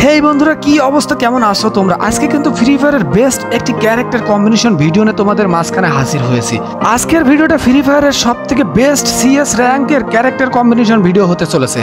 হেই বন্ধুরা, কি অবস্থা, কেমন আছো তোমরা? আজকে কিন্তু ফ্রি ফায়ারের বেস্ট একটি ক্যারেক্টার কম্বিনেশন ভিডিও নিয়ে তোমাদের মাঝখানে হাজির হয়েছি। আজকের ভিডিওটা ফ্রি ফায়ারের সবথেকে বেস্ট সিএস র্যাঙ্কের ক্যারেক্টার কম্বিনেশন ভিডিও হতে চলেছে।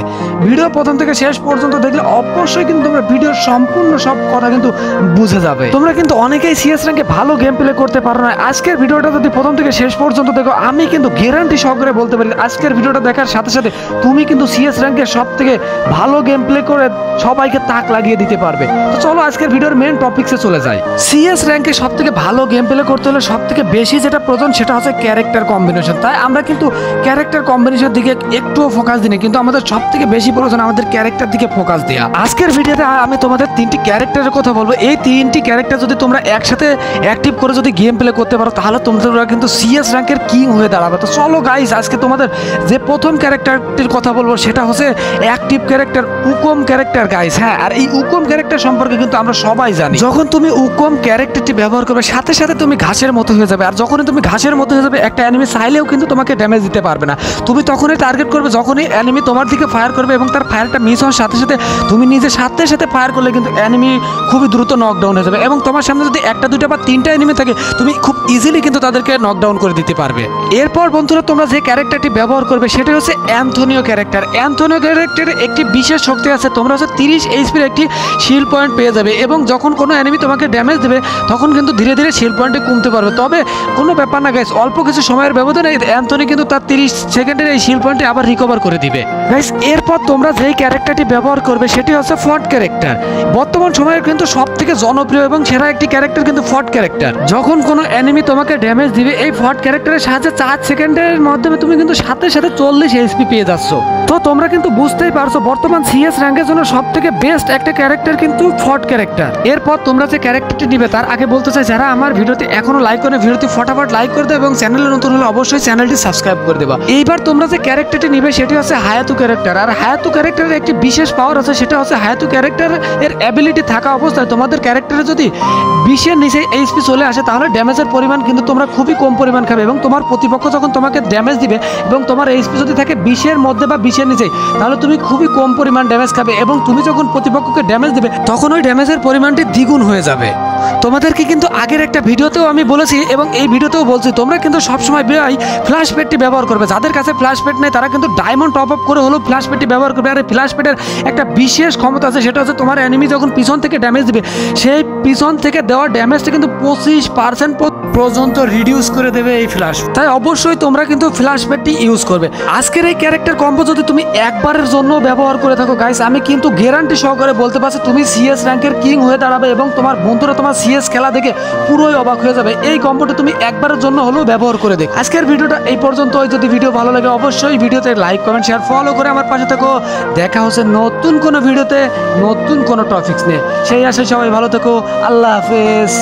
ভিডিও প্রথম থেকে শেষ পর্যন্ত দেখলে অবশ্যই কিন্তু তোমরা ভিডিওর সম্পূর্ণ সব কথা কিন্তু বুঝে যাবে। তোমরা কিন্তু অনেকেই সিএস র্যাঙ্কে ভালো গেম প্লে করতে পারো না। আজকের ভিডিওটা যদি প্রথম থেকে শেষ পর্যন্ত দেখো, আমি কিন্তু গ্যারান্টি সহকারে বলতে পারি আজকের ভিডিওটা দেখার সাথে সাথে তুমি কিন্তু সিএস র্যাঙ্কের সবথেকে ভালো গেম প্লে করে সবাইকে তাক লাগিয়ে দিতে পারবে। তো চলো আজকের ভিডিওর মেন টপিকসে চলে যাই। সিএস র্যাঙ্কে সবথেকে ভালো গেম প্লে করতে হলে সবথেকে বেশি যেটা প্রয়োজন সেটা হচ্ছে ক্যারেক্টার কম্বিনেশন। তাই আমরা কিন্তু ক্যারেক্টার কম্বিনেশন দিকে একটুও ফোকাস দিই না, কিন্তু আমাদের সবথেকে বেশি প্রয়োজন আমাদের ক্যারেক্টার দিকে ফোকাস দেওয়া। আজকের ভিডিওতে আমি তোমাদের তিনটি ক্যারেক্টারের কথা বলবো। এই তিনটি ক্যারেক্টার যদি তোমরা একসাথে অ্যাক্টিভ করে যদি গেম প্লে করতে পারো তাহলে তোমরা কিন্তু সিএস র্যাঙ্কের কিং হয়ে দাঁড়াবে। তো চলো গাইস, আজকে তোমাদের যে প্রথম ক্যারেক্টারটির কথা বলবো সেটা হচ্ছে অ্যাক্টিভ ক্যারেক্টার উকম ক্যারেক্টার গাইস। হ্যাঁ, আর এই উকম ক্যারেক্টার সম্পর্কে কিন্তু আমরা সবাই জানি, যখন তুমি উকম ক্যারেক্টারটি ব্যবহার করবে সাথে সাথে তুমি ঘাসের মতো হয়ে যাবে। আর যখনই তুমি ঘাসের মতো হয়ে যাবে, একটা এনিমি চাইলেও কিন্তু তোমাকে ড্যামেজ দিতে পারবে না। তুমি তখনই টার্গেট করবে যখনই এনিমি তোমার দিকে ফায়ার করবে এবং তার ফায়ারটা মিস হওয়ার সাথে সাথে তুমি নিজে সাথে সাথে ফায়ার করলে কিন্তু এনিমি খুবই দ্রুত নকডাউন হয়ে যাবে। এবং তোমার সামনে যদি একটা দুইটা বা তিনটা এনিমি থাকে তুমি খুব ইজিলি কিন্তু তাদেরকে নকডাউন করে দিতে পারবে। এরপর বন্ধুরা, তোমরা যে ক্যারেক্টারটি ব্যবহার করবে সেটা হচ্ছে অ্যান্থনিও ক্যারেক্টার। অ্যান্থনিও ক্যারেক্টারের একটি বিশেষ শক্তি আছে, তোমরা হচ্ছে 30 এইচপির একটি শিল পয়েন্ট পেয়ে যাবে এবং যখন কোনো এনিমি তোমাকে ড্যামেজ দেবে তখন কিন্তু ধীরে ধীরে শিল পয়েন্টে কমতে পারবে। তবে কোনো ব্যাপার না গাইস, অল্প কিছু সময়ের ব্যবধানে অ্যান্থনি কিন্তু তার 30 সেকেন্ডের এই শিল পয়েন্টে আবার রিকভার করে দিবে গাইস। এরপর তোমরা যেই ক্যারেক্টারটি ব্যবহার করবে সেটি হচ্ছে ফট ক্যারেক্টার। বর্তমান সময়ের কিন্তু সব থেকে জনপ্রিয় এবং সেরা একটি ক্যারেক্টার কিন্তু ফট ক্যারেক্টার। যখন কোনো এনিমি তোমাকে ড্যামেজ দিবে এই ফট ক্যারেক্টারের সাহায্যে 4 সেকেন্ডের মাধ্যমে তুমি কিন্তু সাথে সাথে 40 এইচপি পেয়ে যাচ্ছ। তো তোমরা কিন্তু বুঝতেই পারছো বর্তমান সিএস র্যাঙ্কের জন্য সব থেকে বেস্ট একটা ক্যারেক্টার কিন্তু ফট ক্যারেক্টার। এরপর তোমরা যে ক্যারেক্টারটি নিবে তার আগে বলতে চাই, যারা আমার ভিডিওতে এখনো লাইক করে ভিডিওটি ফটাফট লাইক করে দেবে এবং চ্যানেলে নতুন হলে অবশ্যই চ্যানেলটি সাবস্ক্রাইব করে দেবা। এইবার তোমরা যে ক্যারেক্টারটি নিবে সেটি হচ্ছে হায়াতু ক্যারেক্টার। আর হায়াতু ক্যারেক্টারের একটি বিশেষ পাওয়ার আছে, সেটা হচ্ছে হায়াতু ক্যারেক্টার এর অ্যাবিলিটি থাকা অবস্থায় তোমাদের ক্যারেক্টারে যদি 20-এর নিচে এইচপি চলে আসে তাহলে ড্যামেজের পরিমাণ কিন্তু তোমরা খুবই কম পরিমাণ খাবে এবং তোমার প্রতিপক্ষ যখন তোমাকে ড্যামেজ দিবে এবং তোমার এইচপি যদি থাকে 20-এর মধ্যে বা 20-এর নিচে তাহলে তুমি খুবই কম পরিমাণ ড্যামেজ খাবে এবং তুমি যখন প্রতিপক্ষকে ড্যামেজ দিবে তখন ওই ড্যামেজের পরিমাণটি দ্বিগুণ হয়ে যাবে। তোমাদেরকে কিন্তু আগের একটা ভিডিওতেও আমি বলেছি এবং এই ভিডিওতেও বলছি, তোমরা কিন্তু সবসময় ফ্ল্যাশ পেডটি ব্যবহার করবে। যাদের কাছে ফ্ল্যাশ পেড নেই তারা কিন্তু ডায়মন্ড টপ আপ করে হলেও ফ্ল্যাশ পেডটি ব্যবহার করবে। আর এই ফ্ল্যাশ পেডের একটা বিশেষ ক্ষমতা আছে, সেটা হচ্ছে তোমার এনিমি যখন পিছন থেকে ড্যামেজ দিবে সেই পিছন থেকে দেওয়া ড্যামেজটা কিন্তু 25% পর্যন্ত রিডিউস করে দেবে এই ফ্ল্যাশ। তাই অবশ্যই তোমরা কিন্তু ফ্ল্যাশ পেডটি ইউজ করবে। আজকের এই ক্যারেক্টার কম্বো যদি তুমি একবারের জন্য ব্যবহার করে থাকো গাইস, আমি কিন্তু গ্যারান্টি সহকারে বলতে পারছি তুমি সিএস র্যাঙ্কের কিং হয়ে দাঁড়াবে এবং তোমার বন্ধুরা তোমার সিএস খেলা দেখে পুরোই অবাক হয়ে যাবে। এই কম্বোটা তুমি একবারের জন্য হলেও ব্যবহার করে দেখো। আজকের ভিডিওটা এই পর্যন্ত। যদি ভিডিও ভালো লাগে অবশ্যই ভিডিওতে লাইক কমেন্ট শেয়ার ফলো করে আমার পাশে থেকো। দেখা হচ্ছে নতুন কোনো ভিডিওতে নতুন কোনো টপিকস নিয়ে। সেই আশায় সবাই ভালো থেকো। আল্লাহ হাফেজ।